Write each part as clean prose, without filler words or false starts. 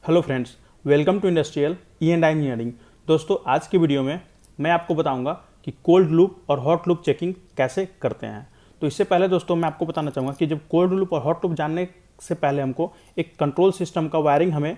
Hello friends, welcome to industrial ई&आई engineering. दोस्तों, आज की वीडियो में मैं आपको बताऊंगा कि कोल्ड लूप और हॉट लूप चेकिंग कैसे करते हैं। तो इससे पहले दोस्तों मैं आपको बताना चाहूँगा कि जब कोल्ड लूप और हॉट लूप जानने से पहले हमको एक कंट्रोल सिस्टम का वायरिंग हमें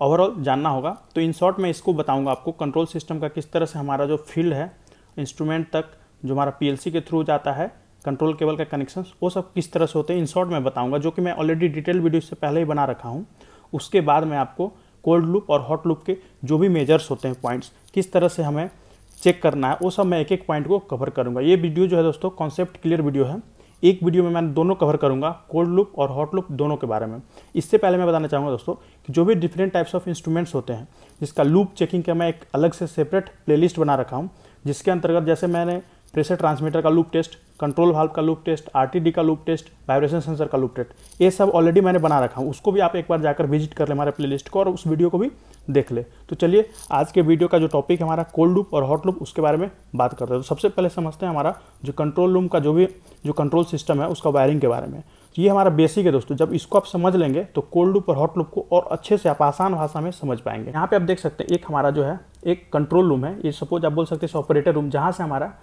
ओवरऑल जानना होगा। तो इन शॉर्ट मैं इसको बताऊँगा आपको कंट्रोल सिस्टम का किस तरह से हमारा जो फील्ड है इंस्ट्रूमेंट तक जो हमारा पीएलसी के थ्रू जाता है, कंट्रोल केबल का कनेक्शन वो सब किस तरह से होते हैं इन शॉर्ट में बताऊँगा, जो कि मैं ऑलरेडी डिटेल वीडियो से पहले ही बना रखा हूँ। उसके बाद मैं आपको कोल्ड लूप और हॉट लूप के जो भी मेजर्स होते हैं, पॉइंट्स किस तरह से हमें चेक करना है, वो सब मैं एक एक पॉइंट को कवर करूंगा। ये वीडियो जो है दोस्तों कॉन्सेप्ट क्लियर वीडियो है। एक वीडियो में मैं दोनों कवर करूंगा, कोल्ड लूप और हॉट लूप दोनों के बारे में। इससे पहले मैं बताना चाहूँगा दोस्तों कि जो भी डिफरेंट टाइप्स ऑफ इंस्ट्रूमेंट्स होते हैं जिसका लूप चेकिंग का मैं एक अलग से सेपरेट प्लेलिस्ट बना रखा हूँ, जिसके अंतर्गत जैसे मैंने प्रेशर ट्रांसमीटर का लूप टेस्ट, कंट्रोल वाल्व का लूप टेस्ट, आरटीडी का लूप टेस्ट, वाइब्रेशन सेंसर का लूप टेस्ट, ये सब ऑलरेडी मैंने बना रखा हूँ। उसको भी आप एक बार जाकर विजिट कर ले हमारे प्लेलिस्ट को और उस वीडियो को भी देख ले। तो चलिए आज के वीडियो का जो टॉपिक है हमारा कोल्ड लूप और हॉट लूप, उसके बारे में बात करते हैं। तो सबसे पहले समझते हैं हमारा जो कंट्रोल रूम का जो कंट्रोल सिस्टम है उसका वायरिंग के बारे में। तो ये हमारा बेसिक है दोस्तों। जब इसको आप समझ लेंगे तो कोल्ड लूप और हॉट लूप को और अच्छे से आप आसान भाषा में समझ पाएंगे। यहाँ पे आप देख सकते हैं एक हमारा जो है एक कंट्रोल रूम है, ये सपोज आप बोल सकते हैं ऑपरेटर रूम, जहाँ से हमारा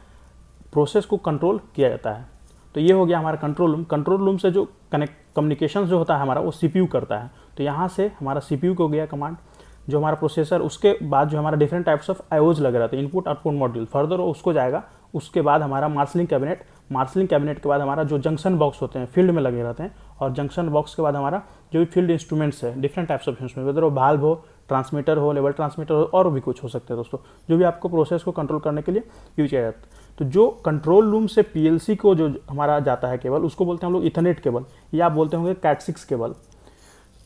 प्रोसेस को कंट्रोल किया जाता है। तो ये हो गया हमारा कंट्रोल रूम। कंट्रोल रूम से जो कम्युनिकेशन जो होता है हमारा वो सीपीयू करता है। तो यहाँ से हमारा सीपीयू को गया कमांड, जो हमारा प्रोसेसर, उसके बाद जो हमारा डिफरेंट टाइप्स ऑफ आईओज लगे रहते हैं, इनपुट आउटपुट मॉड्यूल, फर्दर उसको जाएगा। उसके बाद हमारा मार्शलिंग कैबिनेट, मार्शलिंग कैबिनेट के बाद हमारा जो जंक्शन बॉक्स होते हैं फील्ड में लगे रहते हैं, और जंक्शन बॉक्स के बाद हमारा जो भी फील्ड इंस्ट्रूमेंट्स है, different types of instrument, whether वो वाल्व हो, ट्रांसमीटर हो, लेवल ट्रांसमीटर हो, और भी कुछ हो सकते हैं दोस्तों, जो भी आपको प्रोसेस को कंट्रोल करने के लिए यूज किया जाता है। तो जो कंट्रोल रूम से पीएलसी को जो हमारा जाता है केबल, उसको बोलते हैं हम लोग इथरनेट केबल, या आप बोलते होंगे कैट6 केबल।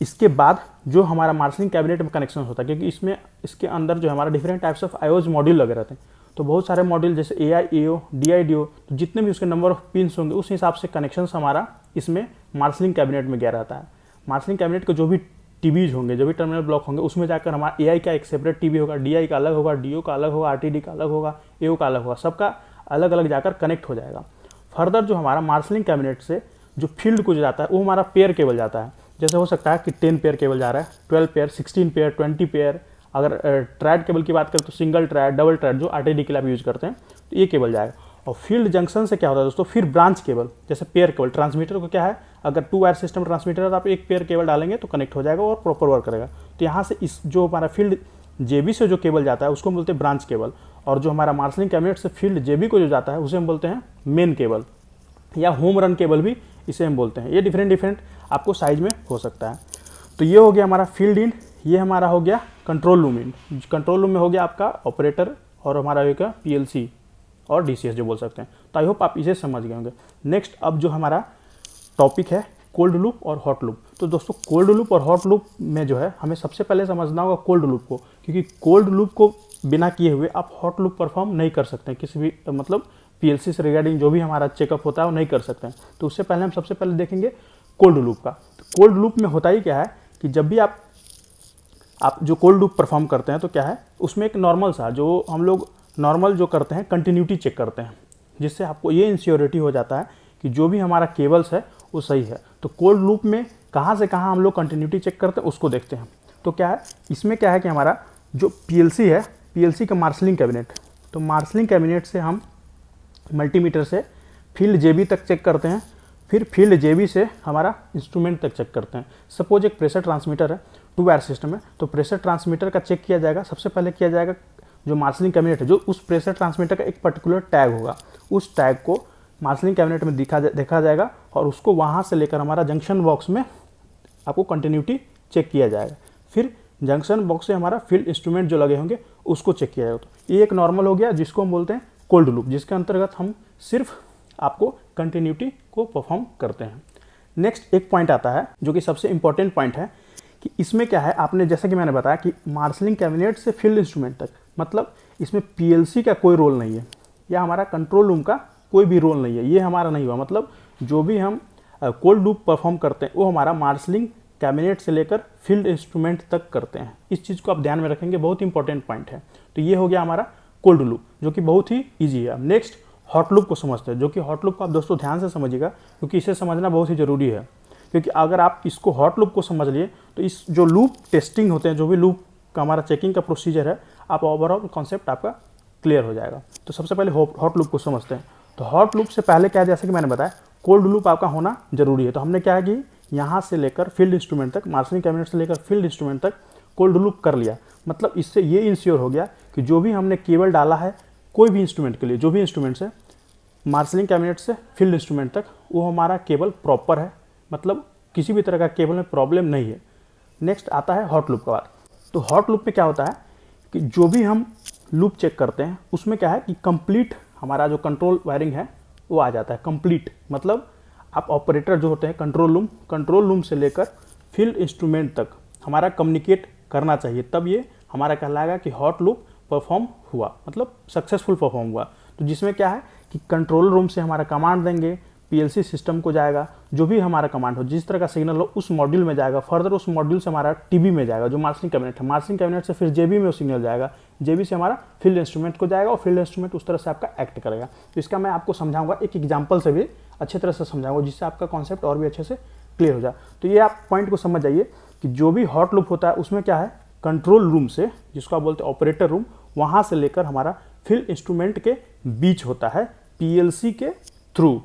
इसके बाद जो हमारा मार्शलिंग कैबिनेट में कनेक्शन होता है, क्योंकि इसके अंदर जो हमारा different types of IOs module लगे रहते हैं, तो बहुत सारे मॉड्यूल जैसे एआई, एओ, डीआईडीओ, तो जितने भी उसके नंबर ऑफ पिन्स होंगे उस हिसाब से कनेक्शन हमारा इसमें मार्शलिंग कैबिनेट में गया रहता है। मार्शलिंग कैबिनेट के जो भी टीवीज होंगे, जो भी टर्मिनल ब्लॉक होंगे, उसमें जाकर हमारा एआई का एक सेपरेट टीवी होगा, डीआई का अलग होगा, डीओ का अलग होगा, आरटीडी का अलग होगा, एओ का अलग होगा, सबका अलग अलग जाकर कनेक्ट हो जाएगा। फर्दर जो हमारा मार्शलिंग कैबिनेट से जो फील्ड को जाता है वो हमारा पेयर केबल जाता है। जैसे हो सकता है कि 10 पेयर केबल जा रहा है, 12 पेयर, 16 पेयर, 20 पेयर। अगर ट्रैड केबल की बात करें तो सिंगल ट्रैड, डबल ट्रैड, जो आरटीडी के लिए आप यूज करते हैं, तो ये केबल जाएगा। और फील्ड जंक्शन से क्या होता है दोस्तों, फिर ब्रांच केबल, जैसे पेयर केबल, ट्रांसमीटर को क्या है, अगर 2 वायर सिस्टम ट्रांसमीटर है तो आप एक पेयर केबल डालेंगे तो कनेक्ट हो जाएगा और प्रॉपर वर्क करेगा। तो यहाँ से इस जो हमारा फील्ड जेबी से जो केबल जाता है उसको बोलते हैं ब्रांच केबल, और जो हमारा मार्शलिंग कैबिनेट से फील्ड जेबी को जो जाता है उसे हम बोलते हैं मेन केबल, या होम रन केबल भी इसे हम बोलते हैं। ये डिफरेंट आपको साइज में हो सकता है। तो ये हो गया हमारा फील्ड इन, ये हमारा हो गया control room in. Control room में हो गया आपका ऑपरेटर, और हमारा हो गया पीएलसी और डीसीएस जो बोल सकते हैं। तो आई होप आप इसे समझ गए होंगे। नेक्स्ट अब जो हमारा टॉपिक है कोल्ड लूप और हॉट लूप। तो दोस्तों कोल्ड लूप और हॉट लूप में जो है हमें सबसे पहले समझना होगा कोल्ड लूप को, क्योंकि कोल्ड लूप को बिना किए हुए आप हॉट लूप परफॉर्म नहीं कर सकते, किसी भी मतलब पीएलसी से रिगार्डिंग जो भी हमारा चेकअप होता है वो नहीं कर सकते हैं। तो उससे पहले हम सबसे पहले देखेंगे कोल्ड लूप का। तो कोल्ड लूप में होता ही क्या है कि जब भी आप जो कोल्ड लूप परफॉर्म करते हैं तो क्या है, उसमें एक नॉर्मल सा जो हम लोग नॉर्मल जो करते हैं कंटिन्यूटी चेक करते हैं, जिससे आपको ये इंश्योरिटी हो जाता है कि जो भी हमारा केबल्स है वो सही है। तो कोल्ड लूप में कहाँ से कहाँ हम लोग कंटिन्यूटी चेक करते हैं उसको देखते हैं। तो क्या है इसमें, क्या है कि हमारा जो पीएलसी है, पीएलसी का मार्शलिंग कैबिनेट, तो मार्शलिंग कैबिनेट से हम मल्टीमीटर से फील्ड जेबी तक चेक करते हैं, फिर फील्ड जेबी से हमारा इंस्ट्रूमेंट तक चेक करते हैं। सपोज एक प्रेशर ट्रांसमीटर है, 2 वायर सिस्टम है, तो प्रेशर ट्रांसमीटर का चेक किया जाएगा। सबसे पहले किया जाएगा जो मार्शलिंग कैबिनेट है, जो उस प्रेशर ट्रांसमीटर का एक पर्टिकुलर टैग होगा, उस टैग को मार्शलिंग कैबिनेट में देखा जाएगा, और उसको वहाँ से लेकर हमारा जंक्शन बॉक्स में आपको कंटिन्यूटी चेक किया जाएगा। फिर जंक्शन बॉक्स से हमारा फील्ड इंस्ट्रूमेंट जो लगे होंगे उसको चेक किया जाएगा। तो ये एक नॉर्मल हो गया जिसको हम बोलते हैं कोल्ड लूप, जिसके अंतर्गत हम सिर्फ आपको कंटिन्यूटी को परफॉर्म करते हैं। नेक्स्ट एक पॉइंट आता है जो कि सबसे इंपॉर्टेंट पॉइंट है कि इसमें क्या है, आपने जैसा कि मैंने बताया कि मार्शलिंग कैबिनेट से फील्ड इंस्ट्रूमेंट तक, मतलब इसमें पीएलसी का कोई रोल नहीं है, या हमारा कंट्रोल रूम का कोई भी रोल नहीं है, ये हमारा नहीं हुआ। मतलब जो भी हम कोल्ड लूप परफॉर्म करते हैं वो हमारा मार्शलिंग कैबिनेट से लेकर फील्ड इंस्ट्रूमेंट तक करते हैं। इस चीज़ को आप ध्यान में रखेंगे, बहुत इंपॉर्टेंट पॉइंट है। तो ये हो गया हमारा कोल्ड लूप, जो कि बहुत ही ईजी है। नेक्स्ट हॉट लूप को समझते हैं, जो कि हॉट लूप को आप दोस्तों ध्यान से समझिएगा, क्योंकि इसे समझना बहुत ही ज़रूरी है। क्योंकि अगर आप इसको हॉट लूप को समझ लिए तो इस जो लूप टेस्टिंग होते हैं, जो भी लूप का हमारा चेकिंग का प्रोसीजर है, आप ओवरऑल कॉन्सेप्ट आपका क्लियर हो जाएगा। तो सबसे पहले हॉट लूप को समझते हैं। तो हॉट लूप से पहले क्या है, जैसे कि मैंने बताया कोल्ड लूप आपका होना जरूरी है। तो हमने क्या है कि यहाँ से लेकर फील्ड इंस्ट्रूमेंट तक, मार्शलिंग कैबिनेट से लेकर फील्ड इंस्ट्रूमेंट तक कोल्ड लूप कर लिया। मतलब इससे ये इंश्योर हो गया कि जो भी हमने केबल डाला है कोई भी इंस्ट्रूमेंट के लिए, जो भी इंस्ट्रूमेंट है मार्शलिंग कैबिनेट से फील्ड इंस्ट्रूमेंट तक, वो हमारा केबल प्रॉपर है, मतलब किसी भी तरह का केबल में प्रॉब्लम नहीं है। नेक्स्ट आता है हॉट लूप का बात। तो हॉट लूप में क्या होता है कि जो भी हम लूप चेक करते हैं उसमें क्या है कि कंप्लीट हमारा जो कंट्रोल वायरिंग है वो आ जाता है। कंप्लीट मतलब आप ऑपरेटर जो होते हैं कंट्रोल रूम से लेकर फील्ड इंस्ट्रूमेंट तक हमारा कम्युनिकेट करना चाहिए, तब ये हमारा कहलाएगा कि हॉट लूप परफॉर्म हुआ, मतलब सक्सेसफुल परफॉर्म हुआ। तो जिसमें क्या है कि कंट्रोल रूम से हमारा कमांड देंगे, पीएलसी सिस्टम को जाएगा, जो भी हमारा कमांड हो, जिस तरह का सिग्नल हो उस मॉड्यूल में जाएगा, फर्दर उस मॉड्यूल से हमारा टीबी में जाएगा जो मार्शलिंग कैबिनेट है, मार्शलिंग कैबिनेट से फिर जेबी में वो सिग्नल जाएगा, जेबी से हमारा फील्ड इंस्ट्रूमेंट को जाएगा और फील्ड इंस्ट्रूमेंट उस तरह से आपका एक्ट करेगा। तो इसका मैं आपको समझाऊंगा, एक एग्जाम्पल से भी अच्छे तरह से समझाऊंगा, जिससे आपका कॉन्सेप्ट और भी अच्छे से क्लियर हो जाए। तो ये आप पॉइंट को समझ जाइए कि जो भी हॉट लूप होता है उसमें क्या है, कंट्रोल रूम से, जिसको आप बोलते हैं ऑपरेटर रूम, वहाँ से लेकर हमारा फील्ड इंस्ट्रूमेंट के बीच होता है पीएलसी के थ्रू।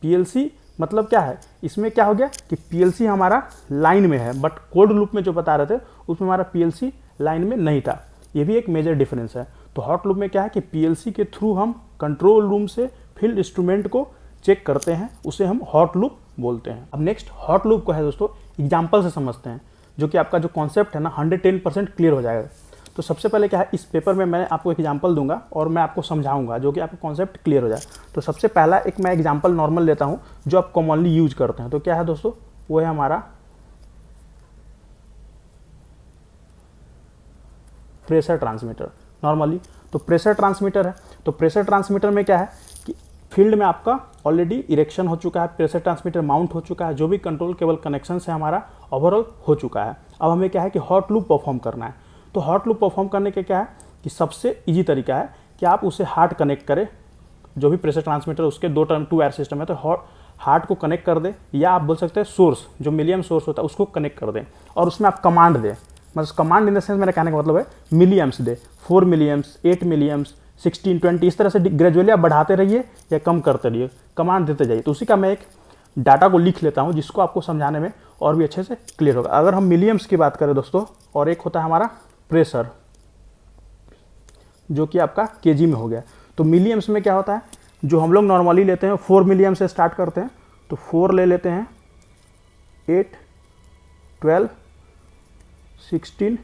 पीएलसी मतलब क्या है, इसमें क्या हो गया कि पीएलसी हमारा लाइन में है, बट कोल्ड लूप में जो बता रहे थे उसमें हमारा पीएलसी लाइन में नहीं था। ये भी एक मेजर डिफरेंस है। तो हॉट लूप में क्या है कि पीएलसी के थ्रू हम कंट्रोल रूम से फील्ड इंस्ट्रूमेंट को चेक करते हैं, उसे हम हॉट लूप बोलते हैं। अब नेक्स्ट हॉट लूप को है दोस्तों एग्जाम्पल से समझते हैं, जो कि आपका जो कॉन्सेप्ट है ना 110% क्लियर हो जाएगा। तो सबसे पहले क्या है, इस पेपर में मैं आपको एक एग्जांपल दूंगा और मैं आपको समझाऊंगा जो कि आपका कॉन्सेप्ट क्लियर हो जाए। तो सबसे पहला एक मैं एग्जांपल नॉर्मल लेता हूं जो आप कॉमनली यूज करते हैं। तो क्या है दोस्तों, वो है हमारा प्रेशर ट्रांसमीटर नॉर्मली। तो प्रेशर ट्रांसमीटर है, तो प्रेशर ट्रांसमीटर में क्या है कि फील्ड में आपका ऑलरेडी इरेक्शन हो चुका है, प्रेशर ट्रांसमीटर माउंट हो चुका है, जो भी कंट्रोल केबल कनेक्शन है हमारा ओवरऑल हो चुका है। अब हमें क्या है कि हॉट लूप परफॉर्म करना है। तो हॉट लूप परफॉर्म करने के क्या है कि सबसे इजी तरीका है कि आप उसे हार्ट कनेक्ट करें, जो भी प्रेशर ट्रांसमीटर उसके टू वायर सिस्टम है, तो हार्ट को कनेक्ट कर दें, या आप बोल सकते हैं सोर्स, जो मिलियम सोर्स होता है उसको कनेक्ट कर दें और उसमें आप कमांड दें। मतलब कमांड इन द सेंस मेरा कहने का मतलब है मिलियम्स दे, 4 मिलियम्स, 8 मिलियम्स, 16, 20, इस तरह से ग्रेजुअली आप बढ़ाते रहिए या कम करते रहिए, कमांड देते जाइए। तो उसी का मैं एक डाटा को लिख लेता हूँ जिसको आपको समझाने में और भी अच्छे से क्लियर होगा। अगर हम मिलियम्स की बात करें दोस्तों, और एक होता है हमारा प्रेशर जो कि आपका केजी में हो गया। तो मिलियम्स में क्या होता है, जो हम लोग नॉर्मली लेते हैं 4 मिलियम से स्टार्ट करते हैं, तो 4 ले लेते हैं, 8, 12, 16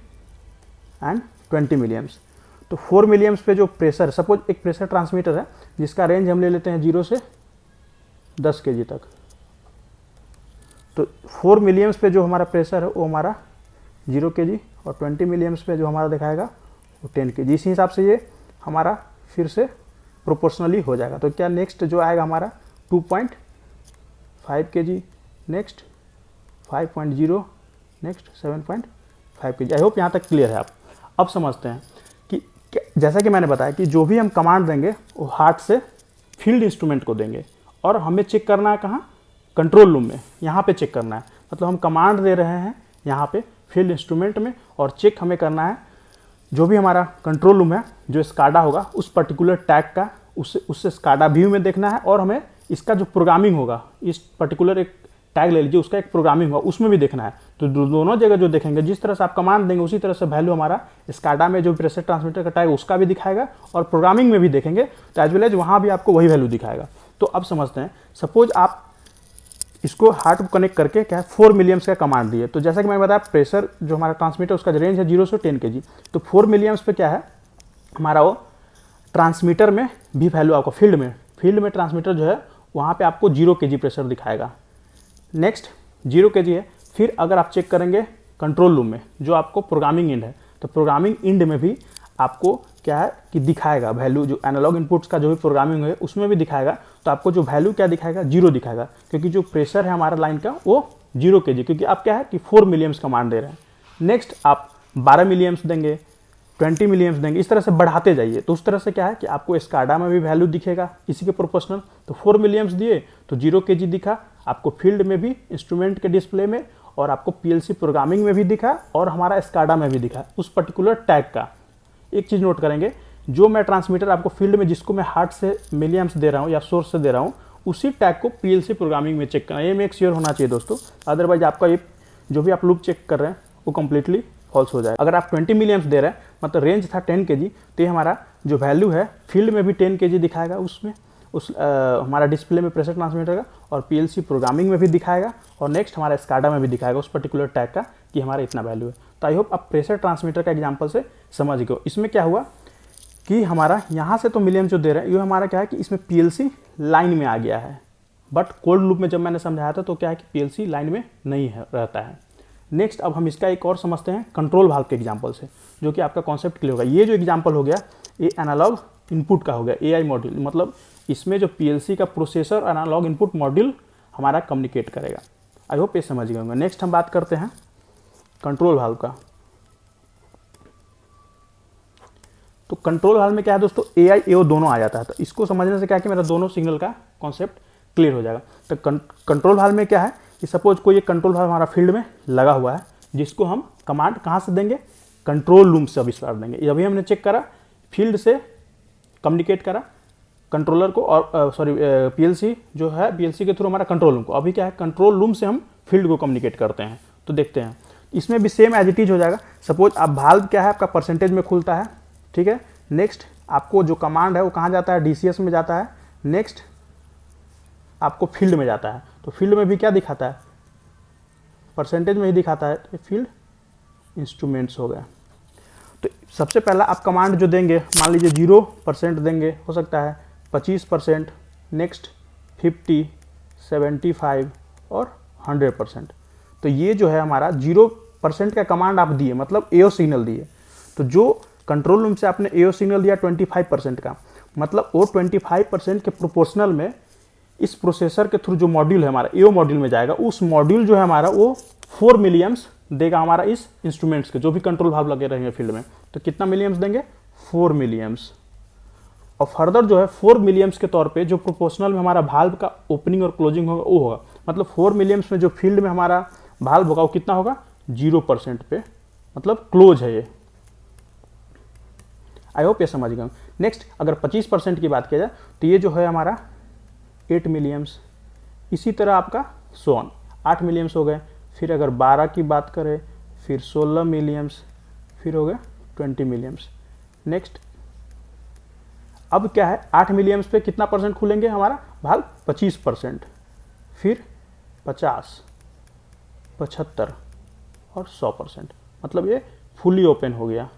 एंड 20 मिलियम्स। तो 4 मिलियम्स पे जो प्रेशर, सपोज एक प्रेशर ट्रांसमीटर है जिसका रेंज हम ले लेते हैं 0 से 10 केजी तक। तो 4 मिलियम्स पे जो हमारा प्रेशर है वो हमारा 0 केजी, और 20 मिलियम्स पे जो हमारा दिखाएगा वो 10 केजी। इसी हिसाब से ये हमारा फिर से प्रोपोर्शनली हो जाएगा। तो क्या नेक्स्ट जो आएगा हमारा 2.5 KG, next 5.0, next 7.5 KG. I hope यहाँ तक क्लियर है आप। अब समझते हैं कि जैसा कि मैंने बताया कि जो भी हम कमांड देंगे वो हार्ट से फील्ड इंस्ट्रूमेंट को देंगे, और हमें चेक करना है कहाँ, कंट्रोल रूम में, यहाँ पे चेक करना है। मतलब हम कमांड दे रहे हैं यहाँ पे फील्ड इंस्ट्रूमेंट में, और चेक हमें करना है जो भी हमारा कंट्रोल रूम है, जो स्काडा होगा उस पर्टिकुलर टैग का, उससे स्काडा व्यू में देखना है, और हमें इसका जो प्रोग्रामिंग होगा, इस पर्टिकुलर एक टैग ले लीजिए, उसका एक प्रोग्रामिंग होगा उसमें भी देखना है। तो दोनों जगह जो देखेंगे, जिस तरह से आप कमांड देंगे उसी तरह से वैल्यू हमारा स्काडा में जो प्रेशर ट्रांसमीटर का टैग उसका भी दिखाएगा, और प्रोग्रामिंग में भी देखेंगे तो एज वेल एज वहाँ भी आपको वही वैल्यू दिखाएगा। तो अब समझते हैं, सपोज आप इसको हार्ट को कनेक्ट करके क्या है 4 मिलियम्स का कमांड दिए। तो जैसा कि मैंने बताया प्रेशर जो हमारा ट्रांसमीटर उसका रेंज है 0 से 10 केजी। तो 4 मिलियम्स पे क्या है हमारा वो ट्रांसमीटर में भी वैल्यू आपको फील्ड में ट्रांसमीटर जो है वहाँ पे आपको 0 केजी प्रेशर दिखाएगा। नेक्स्ट 0 केजी है। फिर अगर आप चेक करेंगे कंट्रोल रूम में जो आपको प्रोग्रामिंग इंड है, तो प्रोग्रामिंग इंड में भी आपको क्या है कि दिखाएगा वैल्यू, जो एनालॉग इनपुट्स का जो भी प्रोग्रामिंग है उसमें भी दिखाएगा। तो आपको जो वैल्यू क्या दिखाएगा, 0 दिखाएगा, क्योंकि जो प्रेशर है हमारा लाइन का वो 0 केजी, क्योंकि आप क्या है कि 4 मिलियम्स कमांड दे रहे हैं। नेक्स्ट आप 12 मिलियम्स देंगे, 20 मिलियम्स देंगे, इस तरह से बढ़ाते जाइए। तो उस तरह से क्या है कि आपको स्काडा में भी वैल्यू दिखेगा इसी के प्रोपोर्शनल। तो 4 मिलियम्स दिए तो 0 केजी दिखा, आपको फील्ड में भी, इंस्ट्रूमेंट के डिस्प्ले में, और आपको पीएलसी प्रोग्रामिंग में भी दिखा और हमारा स्काडा में भी दिखा उस पर्टिकुलर टैग का। एक चीज़ नोट करेंगे, जो मैं ट्रांसमीटर आपको फील्ड में जिसको मैं हार्ट से मिलीएम्प्स दे रहा हूँ या सोर्स से दे रहा हूँ, उसी टैग को पीएलसी प्रोग्रामिंग में चेक करना, ये मेक श्योर होना चाहिए दोस्तों। अदरवाइज आपका ये जो भी आप लूप चेक कर रहे हैं वो कंप्लीटली फॉल्स हो जाएगा। अगर आप 20 मिलीएम्प्स दे रहे हैं, मतलब रेंज था 10 kg, तो ये हमारा जो वैल्यू है फील्ड में भी 10 kg दिखाएगा उसमें, हमारा डिस्प्ले में प्रेशर ट्रांसमीटर का, और पीएलसी प्रोग्रामिंग में भी दिखाएगा, और नेक्स्ट हमारा स्काडा में भी दिखाएगा उस पर्टिकुलर टैग का कि हमारा इतना वैल्यू है। तो आई होप आप प्रेशर ट्रांसमीटर का एग्जाम्पल से समझ गए। इसमें क्या हुआ कि हमारा यहाँ से तो मिलियन जो दे रहे हैं, ये हमारा क्या है कि इसमें पीएलसी लाइन में आ गया है, बट कोल्ड लूप में जब मैंने समझाया था तो क्या है कि पीएलसी लाइन में नहीं है रहता है। नेक्स्ट अब हम इसका एक और समझते हैं कंट्रोल वाल्व के एग्जांपल से, जो कि आपका कॉन्सेप्ट क्लियर होगा। ये जो एग्जांपल हो गया ये एनालॉग इनपुट का हो गया, एआई मॉड्यूल, मतलब इसमें जो पीएलसी का प्रोसेसर एनालॉग इनपुट मॉड्यूल हमारा कम्युनिकेट करेगा। आई होप ये समझ गए होंगे। नेक्स्ट हम बात करते हैं कंट्रोल वाल्व का। तो कंट्रोल वाल्व में क्या है दोस्तों, एआई एओ दोनों आ जाता है। तो इसको समझने से क्या है कि मेरा दोनों सिग्नल का कॉन्सेप्ट क्लियर हो जाएगा। तो कंट्रोल वाल्व में क्या है कि सपोज कोई एक कंट्रोल वाल्व हमारा फील्ड में लगा हुआ है, जिसको हम कमांड कहाँ से देंगे, कंट्रोल रूम से आविष्कार देंगे। अभी हमने चेक करा, फील्ड से कम्युनिकेट करा कंट्रोलर को, और पीएलसी जो है, पीएलसी के थ्रू हमारा कंट्रोल रूम को। अभी क्या है, कंट्रोल रूम से हम फील्ड को कम्युनिकेट करते हैं। तो देखते हैं इसमें भी सेम एज इट इज हो जाएगा। सपोज आप वाल्व क्या है आपका परसेंटेज में खुलता है, ठीक है। नेक्स्ट आपको जो कमांड है वो कहाँ जाता है, डीसीएस में जाता है। नेक्स्ट आपको फील्ड में जाता है, तो फील्ड में भी क्या दिखाता है, परसेंटेज में ही दिखाता है, तो फील्ड इंस्ट्रूमेंट्स हो गया। तो सबसे पहला आप कमांड जो देंगे, मान लीजिए 0% देंगे, हो सकता है 25%, नेक्स्ट 50, 75 और 100%। तो ये जो है हमारा 0% का कमांड आप दिए, मतलब एओ सिग्नल दिए। तो जो कंट्रोल रूम से आपने एओ सिग्नल दिया 25% का, मतलब वो 25% के प्रोपोर्शनल में इस प्रोसेसर के थ्रू जो मॉड्यूल है हमारा एओ मॉड्यूल में जाएगा, उस मॉड्यूल जो है हमारा वो 4 मिलीएम्प्स देगा हमारा इस इंस्ट्रूमेंट्स के, जो भी कंट्रोल वाल्व लगे रहेंगे फील्ड में। तो कितना मिलीएम्प्स देंगे, 4 मिलीएम्प्स। और फर्दर जो है 4 मिलीएम्प्स के तौर पे जो प्रोपोर्शनल में हमारा वाल्व का ओपनिंग और क्लोजिंग होगा वो होगा, मतलब 4 मिलीएम्प्स में जो फील्ड में हमारा वाल्व होगा वो कितना होगा, 0% पे, मतलब क्लोज है ये। आई होप ये समझ गए। नेक्स्ट अगर 25% की बात किया जाए तो ये जो है हमारा 8 मिलीएम्प्स। इसी तरह आपका सोन 8 मिलीएम्प्स हो गए। फिर अगर 12 की बात करें, फिर 16 मिलीएम्प्स, फिर हो गया 20 मिलीएम्प्स। नेक्स्ट अब क्या है, 8 मिलीएम्प्स पे कितना परसेंट खुलेंगे हमारा वाल्व, 25%, फिर 50, 75 और 100%, मतलब ये फुली ओपन हो गया।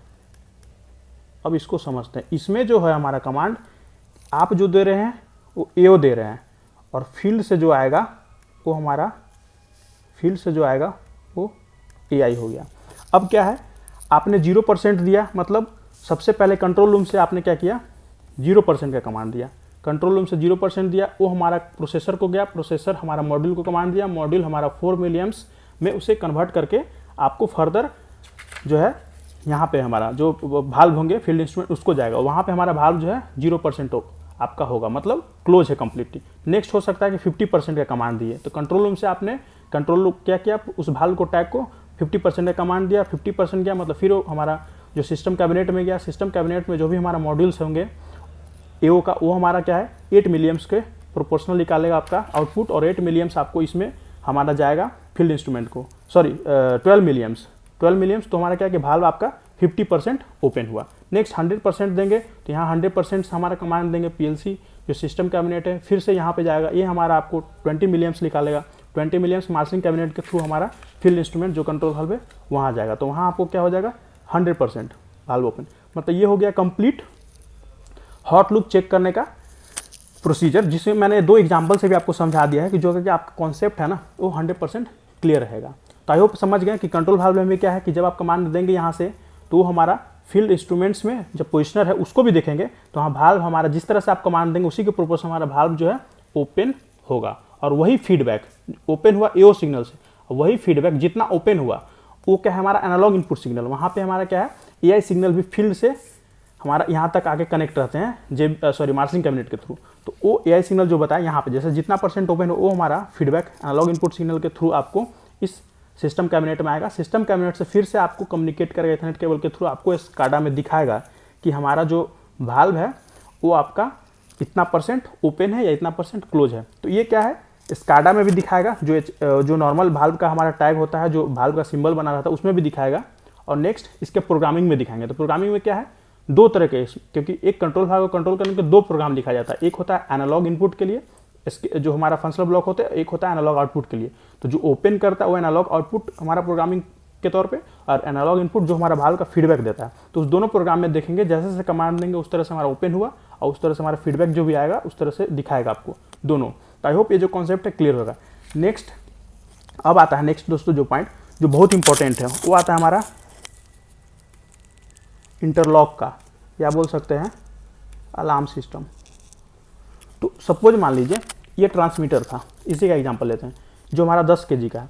अब इसको समझते हैं। इसमें जो है हमारा कमांड आप जो दे रहे हैं वो एओ दे रहे हैं, और फील्ड से जो आएगा वो हमारा, फील्ड से जो आएगा वो एआई हो गया। अब क्या है, आपने 0% दिया, मतलब सबसे पहले कंट्रोल रूम से आपने क्या किया, 0% का कमांड दिया। कंट्रोल रूम से 0% दिया, वो हमारा प्रोसेसर को गया, प्रोसेसर हमारा मॉड्यूल को कमांड दिया, मॉड्यूल हमारा 4 मिलीएम्प्स में उसे कन्वर्ट करके आपको फर्दर जो है यहाँ पे हमारा जो वाल्व होंगे फील्ड इंस्ट्रूमेंट उसको जाएगा, वहाँ पे हमारा वाल्व जो है 0% आपका होगा, मतलब क्लोज है कम्प्लीटली। नेक्स्ट हो सकता है कि 50% का कमांड दिए, तो कंट्रोल रूम से आपने कंट्रोल रूम क्या किया, उस वाल्व को टैग को 50% का कमांड दिया, 50% गया, मतलब फिर हमारा जो सिस्टम कैबिनेट में गया, सिस्टम कैबिनेट में जो भी हमारा मॉड्यूल्स होंगे एओ का, वो हमारा क्या है 8 मिलीएम्प्स के प्रोपोर्शनल निकालेगा आपका आउटपुट, और 8 मिलीएम्प्स आपको इसमें हमारा जाएगा फील्ड इंस्ट्रूमेंट को, सॉरी 12 मिलीएम्प्स। तो हमारा क्या है कि वाल्व आपका 50% ओपन हुआ। नेक्स्ट 100% देंगे, तो यहाँ 100% हमारा कमांड देंगे पीएलसी जो सिस्टम कैबिनेट है, फिर से यहाँ पे जाएगा, ये हमारा आपको 20 मिलीएम्प्स निकालेगा। 20 मिलीएम्प्स मार्चिंग कैबिनेट के थ्रू हमारा फील्ड इंस्ट्रूमेंट जो कंट्रोल वाल्व है वहाँ जाएगा, तो वहाँ आपको क्या हो जाएगा 100% वाल्व ओपन। मतलब ये हो गया कंप्लीट हॉट लूप चेक करने का प्रोसीजर, जिसमें मैंने 2 एग्जाम्पल से भी आपको समझा दिया है कि जो कि आपका कॉन्सेप्ट है ना वो 100% क्लियर रहेगा। तो आई होप समझ गए कि कंट्रोल वाल्व में क्या है कि जब आप कमांड देंगे यहाँ से, तो हमारा फील्ड इंस्ट्रूमेंट्स में जब पोजिशनर है उसको भी देखेंगे, तो हाँ वाल्व हमारा जिस तरह से आप कमांड देंगे उसी के प्रोपोर्शन हमारा वाल्व जो है ओपन होगा, और वही फीडबैक ओपन हुआ एओ सिग्नल से, वही फीडबैक जितना ओपन हुआ वो क्या है हमारा एनालॉग इनपुट सिग्नल, वहाँ पे हमारा क्या है एआई सिग्नल भी फील्ड से हमारा यहाँ तक आके कनेक्ट रहते हैं मार्शलिंग कैबिनेट के थ्रू। तो वो एआई सिग्नल जो बताया यहाँ पे, जैसे जितना % ओपन हो वो हमारा फीडबैक एनालॉग इनपुट सिग्नल के थ्रू आपको इस सिस्टम कैबिनेट में आएगा। सिस्टम कैबिनेट से फिर से आपको कम्युनिकेट करेगा एथरनेट केबल के थ्रू, आपको स्काडा में दिखाएगा कि हमारा जो वाल्व है वो आपका इतना % ओपन है या इतना % क्लोज है। तो ये क्या है, स्काडा में भी दिखाएगा, जो नॉर्मल वाल्व का हमारा टैग होता है, जो वाल्व का सिंबल बना रहता है उसमें भी दिखाएगा। और नेक्स्ट इसके प्रोग्रामिंग में दिखाएंगे। तो प्रोग्रामिंग में क्या है, दो तरह के, क्योंकि एक कंट्रोल वाल्व को कंट्रोल करने के दो प्रोग्राम लिखा जाता है। एक होता है एनालॉग इनपुट के लिए, इसके जो हमारा फंक्शनल ब्लॉक होता है, एक होता है एनालॉग आउटपुट के लिए। तो जो ओपन करता है वो एनालॉग आउटपुट हमारा प्रोग्रामिंग के तौर पे, और एनालॉग इनपुट जो हमारा वाल्व का फीडबैक देता है। तो उस दोनों प्रोग्राम में देखेंगे, जैसे जैसे कमांड देंगे उस तरह से हमारा ओपन हुआ और उस तरह से हमारा फीडबैक जो भी आएगा उस तरह से दिखाएगा आपको दोनों। तो आई होप ये जो कॉन्सेप्ट है क्लियर होगा। नेक्स्ट अब आता है नेक्स्ट दोस्तों जो पॉइंट जो बहुत इंपॉर्टेंट है, वो आता है हमारा इंटरलॉक का, या बोल सकते हैं अलार्म सिस्टम। तो सपोज मान लीजिए ये ट्रांसमीटर था, इसी का एग्जांपल लेते हैं, जो हमारा 10 kg का है।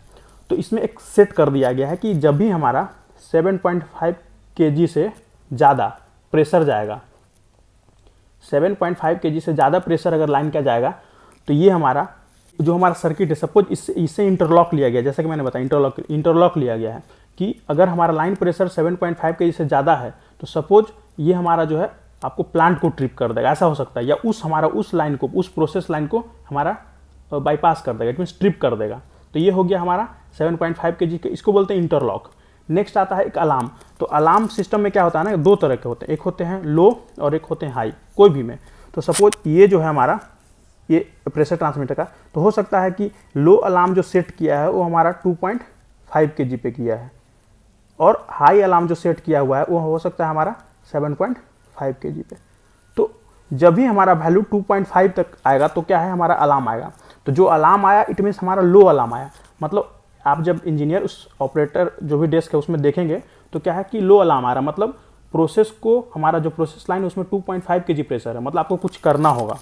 तो इसमें एक सेट कर दिया गया है कि जब भी हमारा 7.5 kg से ज़्यादा प्रेशर जाएगा, 7.5 kg से ज़्यादा प्रेशर अगर लाइन का जाएगा, तो ये हमारा जो हमारा सर्किट है, सपोज इससे इंटरलॉक लिया गया, जैसा कि मैंने बताया इंटरलॉक लिया गया है कि अगर हमारा लाइन प्रेशर 7.5 kg से ज़्यादा है तो सपोज ये हमारा जो है आपको प्लांट को ट्रिप कर देगा, ऐसा हो सकता है, या उस लाइन को, उस प्रोसेस लाइन को हमारा बाईपास कर देगा, इट मीन्स ट्रिप कर देगा। तो ये हो गया हमारा 7.5 kg के, इसको बोलते हैं इंटरलॉक। नेक्स्ट आता है एक अलार्म। तो अलार्म सिस्टम में क्या होता है ना, दो तरह के होते हैं, एक होते हैं लो और एक होते हैं हाई, कोई भी में। तो सपोज ये जो है हमारा ये प्रेशर ट्रांसमीटर का, तो हो सकता है कि लो अलार्म जो सेट किया है वो हमारा 2.5 kg पे किया है, और हाई अलार्म जो सेट किया हुआ है वो हो सकता है हमारा 7.5 kg पे। तो जब भी हमारा वैल्यू 2.5 तक आएगा तो क्या है, हमारा अलार्म आएगा। तो जो अलार्म आया इट मीन्स हमारा लो अलार्म आया। मतलब आप जब इंजीनियर उस ऑपरेटर जो भी डेस्क है उसमें देखेंगे तो क्या है कि लो अलार्म आ रहा है, मतलब प्रोसेस को, हमारा जो प्रोसेस लाइन उसमें 2.5 kg प्रेशर है, मतलब आपको कुछ करना होगा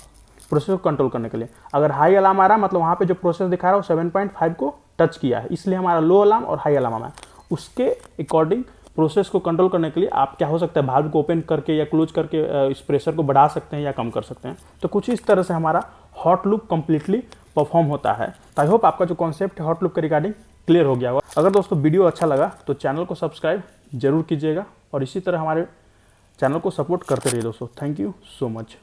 प्रोसेस को कंट्रोल करने के लिए। अगर हाई अलार्म आ रहा है मतलब वहाँ पे जो प्रोसेस दिखा रहा है वो 7.5 को टच किया है, इसलिए हमारा लो अलार्म और हाई अलार्म आया। उसके अकॉर्डिंग प्रोसेस को कंट्रोल करने के लिए आप क्या हो सकता है, वाल्व को ओपन करके या क्लोज करके इस प्रेशर को बढ़ा सकते हैं या कम कर सकते हैं। तो कुछ इस तरह से हमारा हॉट लूप कंप्लीटली परफॉर्म होता है। तो आई होप आपका जो कॉन्सेप्ट है हॉट लूप के रिगार्डिंग क्लियर हो गया होगा। अगर दोस्तों वीडियो अच्छा लगा तो चैनल को सब्सक्राइब जरूर कीजिएगा और इसी तरह हमारे चैनल को सपोर्ट करते रहिए दोस्तों। Thank you so much.